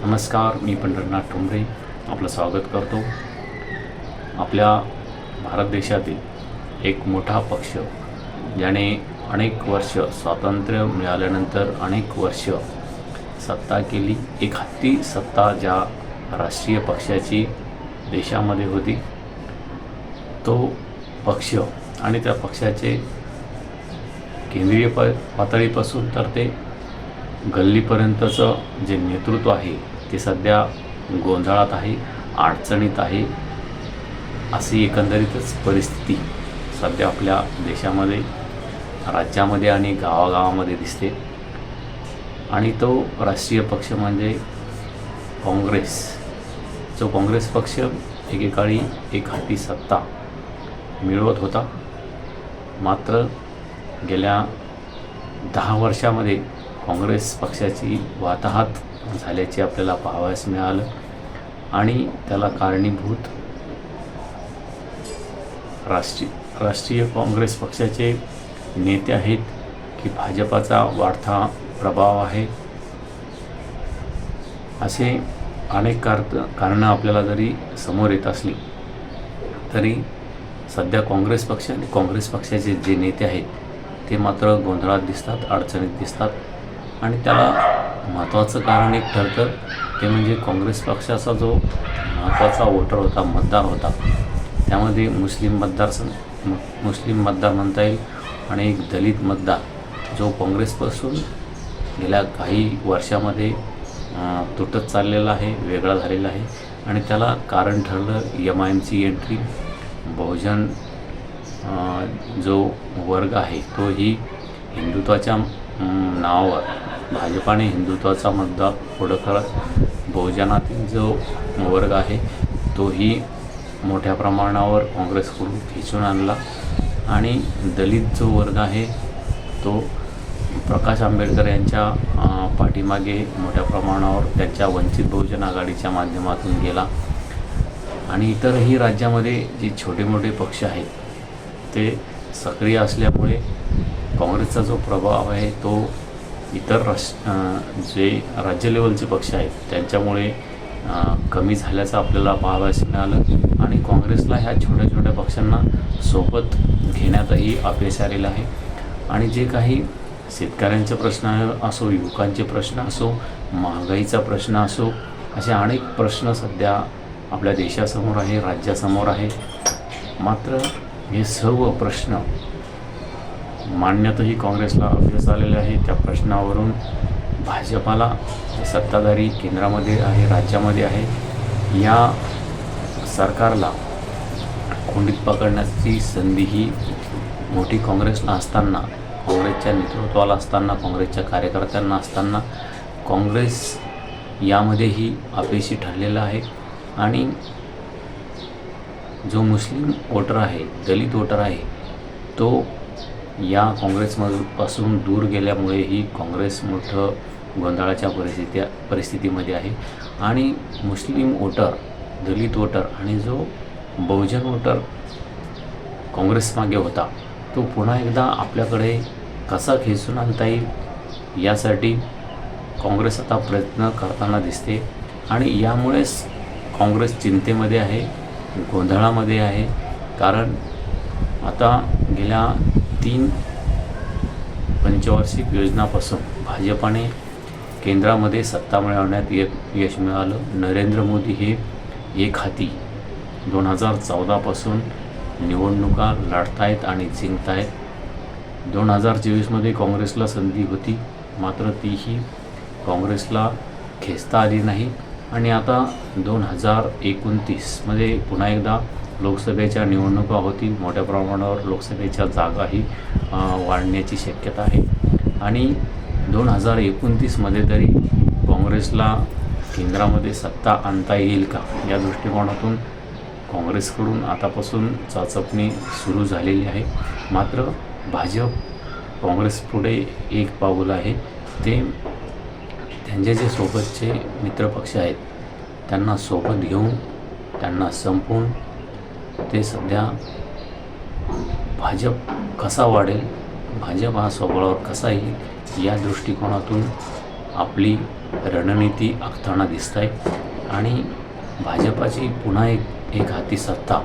नमस्कार, मी पंढरीनाथ ठोंबरे आपलं स्वागत करतो. आपल्या भारत देशातील एक मोठा पक्ष ज्याने अनेक वर्ष स्वातंत्र्य मिळाल्यानंतर अनेक वर्ष सत्ता केली, एक हत्ती सत्ता ज्या राष्ट्रीय पक्षाची देशामध्ये होती, तो पक्ष आणि त्या पक्षाचे केंद्रीय पातळीपासून तर ते गल्लीपर्यंतचं जे नेतृत्व आहे ते सध्या गोंधळात आहे, अडचणीत आहे. अशी एकंदरीतच परिस्थिती सध्या आपल्या देशामध्ये, राज्यामध्ये आणि गावागावामध्ये दिसते. आणि तो राष्ट्रीय पक्ष म्हणजे काँग्रेस. जो काँग्रेस पक्ष एकेकाळी एक हाती सत्ता मिळवत होता, मात्र गेल्या 10 वर्षामध्ये काँग्रेस पक्षाची वाताहत झाल्याचे आपल्याला पाहावयास मिळालं. आणि त्याला कारणीभूत राष्ट्रीय काँग्रेस पक्षाचे नेते आहेत की भाजपाचा वाढता प्रभाव आहे. असे अनेक कारणं आपल्याला जरी समोर येत असली तरी सध्या काँग्रेस पक्ष आणि काँग्रेस पक्षाचे जे नेते आहेत ते मात्र गोंधळात दिसतात, अडचणीत दिसतात. आणि त्याला महत्त्वाचं कारण एक ठरतं, ते म्हणजे काँग्रेस पक्षाचा जो महत्त्वाचा वोटर होता, मतदार होता, त्यामध्ये मुस्लिम मतदार म्हणता येईल आणि एक दलित मतदार जो काँग्रेसपासून गेल्या काही वर्षामध्ये तुटत चाललेला आहे, वेगळा झालेला आहे. आणि त्याला कारण ठरलं MIMची एंट्री. बहुजन जो वर्ग आहे तोही हिंदुत्वाच्या नावावर भाजपाने हिंदुत्वाचा मुद्दा पुढं करत बहुजनातील जो वर्ग आहे तोही मोठ्या प्रमाणावर काँग्रेसकडून खिचून आणला. आणि दलित जो वर्ग आहे तो प्रकाश आंबेडकर यांच्या पाठीमागे मोठ्या प्रमाणावर त्यांच्या वंचित बहुजन आघाडीच्या माध्यमातून गेला. आणि इतरही राज्यामध्ये जे छोटे मोठे पक्ष आहेत ते सक्रिय असल्यामुळे काँग्रेसचा जो प्रभाव आहे तो इतर जे राज्य लेवलचे पक्ष आहेत त्यांच्यामुळे कमी झाल्याचं आपल्याला पाहावयास मिळालं. आणि काँग्रेसला ह्या छोट्या छोट्या पक्षांना सोबत घेण्यातही अपयश आलेलं आहे. आणि जे काही शेतकऱ्यांचे प्रश्न असो, युवकांचे प्रश्न असो, महागाईचा प्रश्न असो, असे अनेक प्रश्न सध्या आपल्या देशासमोर आहे, राज्यासमोर आहे. मात्र हे सर्व प्रश्न मांडण्यातही काँग्रेसला अपयश आलेले आहे. त्या प्रश्नावरून भाजपाला सत्ताधारी केंद्रामध्ये आहे, राज्यामध्ये आहे, या सरकारला कोंडीत पकडण्याची संधी ही मोठी काँग्रेसला असताना, काँग्रेसच्या नेतृत्वाला असताना, काँग्रेसच्या कार्यकर्त्यांना असताना काँग्रेस यामध्येही अपयशी ठरलेला आहे. आणि जो मुस्लिम वोटर आहे, दलित वोटर आहे, तो या काँग्रेसपासून दूर गेल्यामुळेही काँग्रेस मोठं गोंधळाच्या परिस्थितीमध्ये आहे. आणि मुस्लिम वोटर, दलित वोटर आणि जो बहुजन वोटर काँग्रेसमागे होता तो पुन्हा एकदा आपल्याकडे कसा खेचून आणता येईल यासाठी काँग्रेस आता प्रयत्न करताना दिसते. आणि यामुळेच काँग्रेस चिंतेमध्ये आहे, गोंधळामध्ये आहे. कारण आता गेल्या 3 पंचवार्षिक योजनापासून भाजपाने केंद्रामध्ये सत्ता मिळवण्यात यश मिळालं. नरेंद्र मोदी हे एक हाती 2014पासून निवडणुका लढतायत आणि जिंकतायत. 2024मध्ये काँग्रेसला संधी होती, मात्र तीही काँग्रेसला खेचता आली नाही. आणि आता 2029मध्ये पुन्हा एकदा लोकसभेच्या निवडणुका होती. मोठ्या प्रमाणावर लोकसभेच्या जागाही वाढण्याची शक्यता आहे. आणि 2029मध्ये तरी काँग्रेसला केंद्रामध्ये सत्ता आणता येईल का, या दृष्टिकोनातून काँग्रेसकडून आतापासून चाचपणी सुरू झालेली आहे. मात्र भाजप काँग्रेसपुढे एक पाऊल आहे. ते त्यांचे जे सोबतचे मित्रपक्ष आहेत त्यांना सोबत घेऊन, त्यांना संपवून ते सध्या भाजप कसा वाढेल, भाजप हा स्वबळावर कसा येईल या दृष्टिकोनातून आपली रणनीती आखताना दिसत आहे आणि भाजपाची पुन्हा एक हाती सत्ता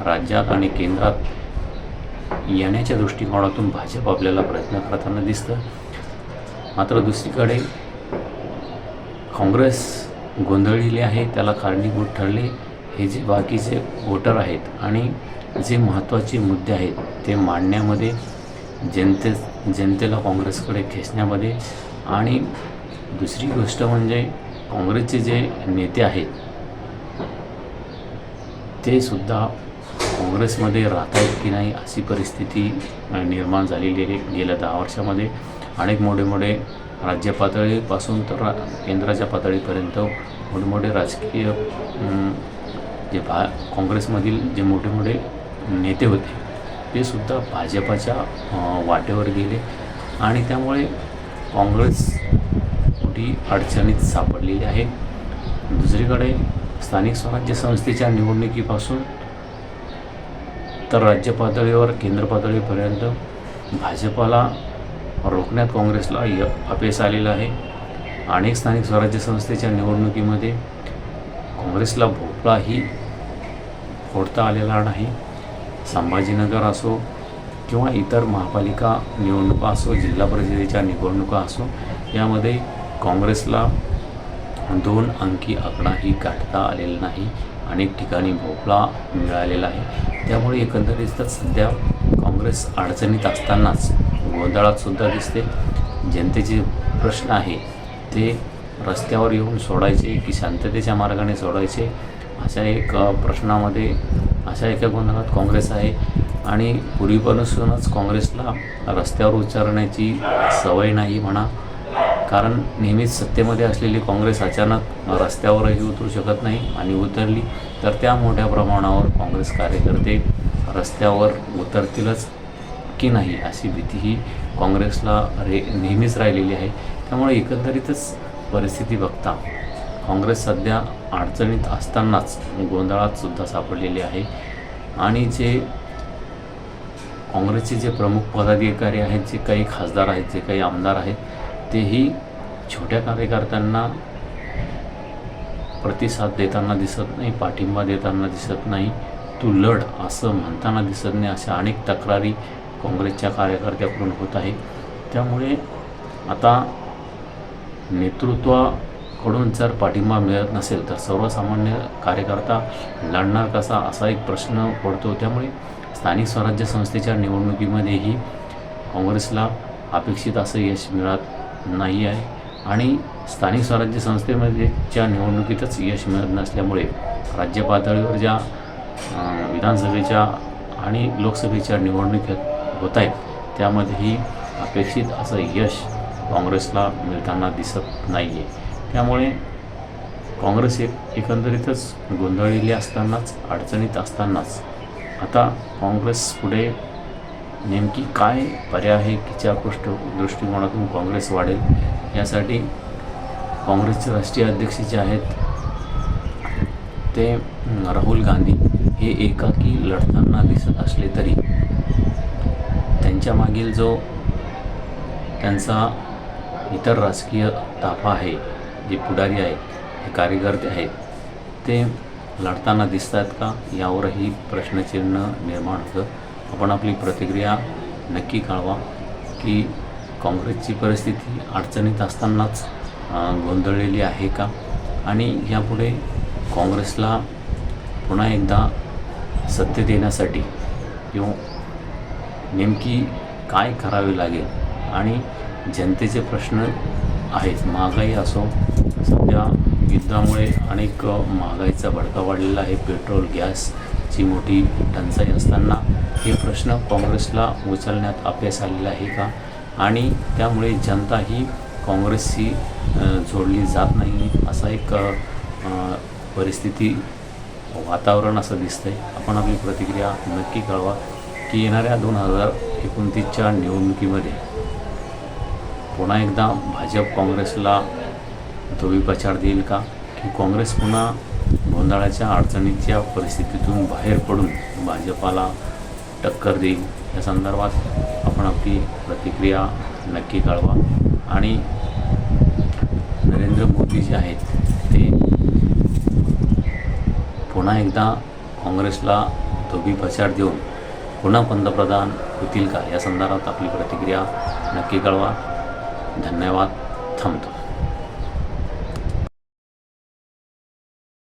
राज्यात आणि केंद्रात येण्याच्या दृष्टिकोनातून भाजप आपल्याला प्रयत्न करताना दिसतं. मात्र दुसरीकडे काँग्रेस गोंधळलेली आहे. त्याला कारणीभूत ठरले हे जे बाकीचे वोटर आहेत आणि जे महत्त्वाचे मुद्दे आहेत ते मांडण्यामध्ये, जनतेला काँग्रेसकडे खेचण्यामध्ये. आणि दुसरी गोष्ट म्हणजे काँग्रेसचे जे नेते आहेत ते सुद्धा काँग्रेसमध्ये राहत आहेत की नाही अशी परिस्थिती निर्माण झालेली आहे. गेल्या 10 वर्षामध्ये अनेक मोठे राज्य पातळीपासून तर केंद्राच्या पातळीपर्यंत मोठे राजकीय जे काँग्रेसमधील जे मोठे नेते होते ते सुद्धा भाजपाच्या वाटेवर गेले आणि त्यामुळे काँग्रेस मोठी अडचणीत सापडलेली आहे. दुसरीकडे स्थानिक स्वराज्य संस्थेच्या निवडणुकीपासून तर राज्य पातळीवर केंद्र पातळीपर्यंत भाजपाला रोखण्यात काँग्रेसला अपयश आलेलं आहे. अनेक स्थानिक स्वराज्य संस्थेच्या निवडणुकीमध्ये काँग्रेसला भोपळाही फोडता आलेला नाही. संभाजीनगर असो किंवा इतर महापालिका निवडणुका असो, जिल्हा परिषदेच्या निवडणुका असो, यामध्ये काँग्रेसला 2 अंकी आकडाही गाठता आलेला नाही. अनेक ठिकाणी भोपळा मिळालेला आहे. त्यामुळे एकंदरीतच सध्या काँग्रेस अडचणीत असतानाच गोंधळात सुद्धा दिसते. जनतेचे प्रश्न आहे ते रस्त्यावर येऊन सोडायचे की शांततेच्या मार्गाने सोडायचे अशा एक प्रश्नामध्ये, अशा एका गोंधळात काँग्रेस आहे. आणि पूर्वीपासूनच काँग्रेसला रस्त्यावर उच्चारण्याची सवय नाही म्हणा, कारण नेहमीच सत्तेमध्ये असलेली काँग्रेस अचानक रस्त्यावरही उतरू शकत नाही आणि उतरली तर त्या मोठ्या प्रमाणावर काँग्रेस कार्यकर्ते रस्त्यावर उतरतीलच की नाही अशी भीतीही काँग्रेसला नेहमीच राहिलेली आहे. त्यामुळे एकंदरीतच परिस्थिती बघता काँग्रेस सध्या अडचणीत असतानाच गोंधळात सुद्धा सापडलेली आहे. आणि जे काँग्रेसचे जे प्रमुख पदाधिकारी आहेत, जे काही खासदार आहेत, जे काही आमदार आहेत, तेही छोट्या कार्यकर्त्यांना प्रतिसाद देताना दिसत नाही, पाठिंबा देताना दिसत नाही, तू लढ असं म्हणताना दिसत नाही. अशा अनेक तक्रारी काँग्रेसच्या कार्यकर्त्याकडून होत आहे. त्यामुळे आता नेतृत्वाकडून जर पाठिंबा मिळत नसेल तर सर्वसामान्य कार्यकर्ता लढणार कसा असा एक प्रश्न पडतो. त्यामुळे स्थानिक स्वराज्य संस्थेच्या निवडणुकीमध्येही काँग्रेसला अपेक्षित असं यश मिळत नाही आहे आणि स्थानिक स्वराज्य संस्थेमध्येच्या निवडणुकीतच यश मिळत नसल्यामुळे राज्य पातळीवर ज्या विधानसभेच्या आणि लोकसभेच्या निवडणुकीत होत आहेत त्यामध्येही अपेक्षित असं यश काँग्रेसला मिळताना दिसत नाही आहे. त्यामुळे काँग्रेस एकंदरीतच गोंधळलेली असतानाच, अडचणीत असतानाच आता काँग्रेस पुढे नेमकी काय पर्याय आहे, किच्या दृष्टिकोनातून काँग्रेस वाढेल यासाठी काँग्रेसचे राष्ट्रीय अध्यक्ष जे आहेत ते राहुल गांधी हे एकाकी लढताना दिसत असले तरी त्यांच्या मागील जो त्यांचा इतर राजकीय ताफा आहे, जे पुढारी आहेत, हे कार्यकर्ते आहेत, ते लढताना दिसतात का यावरही प्रश्नचिन्ह निर्माण होतं. आपण आपली प्रतिक्रिया नक्की कळवा की काँग्रेसची परिस्थिती अडचणीत असतानाच गोंधळलेली आहे का आणि यापुढे काँग्रेसला पुन्हा एकदा सत्तेत येण्यासाठी किंवा नेमकी काय करावे लागेल. आणि जनतेचे प्रश्न आहेत, महागाई असो, सध्या युद्धामुळे अनेक महागाईचा भडका वाढलेला आहे, पेट्रोल गॅसची मोठी टंचाई असताना हे प्रश्न काँग्रेसला उचलण्यात अपयश आलेलं आहे का आणि त्यामुळे जनता ही काँग्रेसशी जोडली जात नाही असा एक परिस्थिती, वातावरण असं दिसतंय. आपण आपली प्रतिक्रिया नक्की कळवा की येणाऱ्या 2029च्या निवडणुकीमध्ये पुन्हा एकदा भाजप काँग्रेसला धोबीपछाड देईल का की काँग्रेस पुन्हा गोंधळाच्या अडचणीच्या परिस्थितीतून बाहेर पडून भाजपाला टक्कर देईल. या संदर्भात आपण आपली प्रतिक्रिया नक्की कळवा आणि नरेंद्र मोदी जे आहेत ते पुन्हा एकदा काँग्रेसला धोबी पछाड देऊन पुन्हा पंतप्रधान होतील का या संदर्भात आपली प्रतिक्रिया नक्की कळवा. धन्यवाद. थांबतो.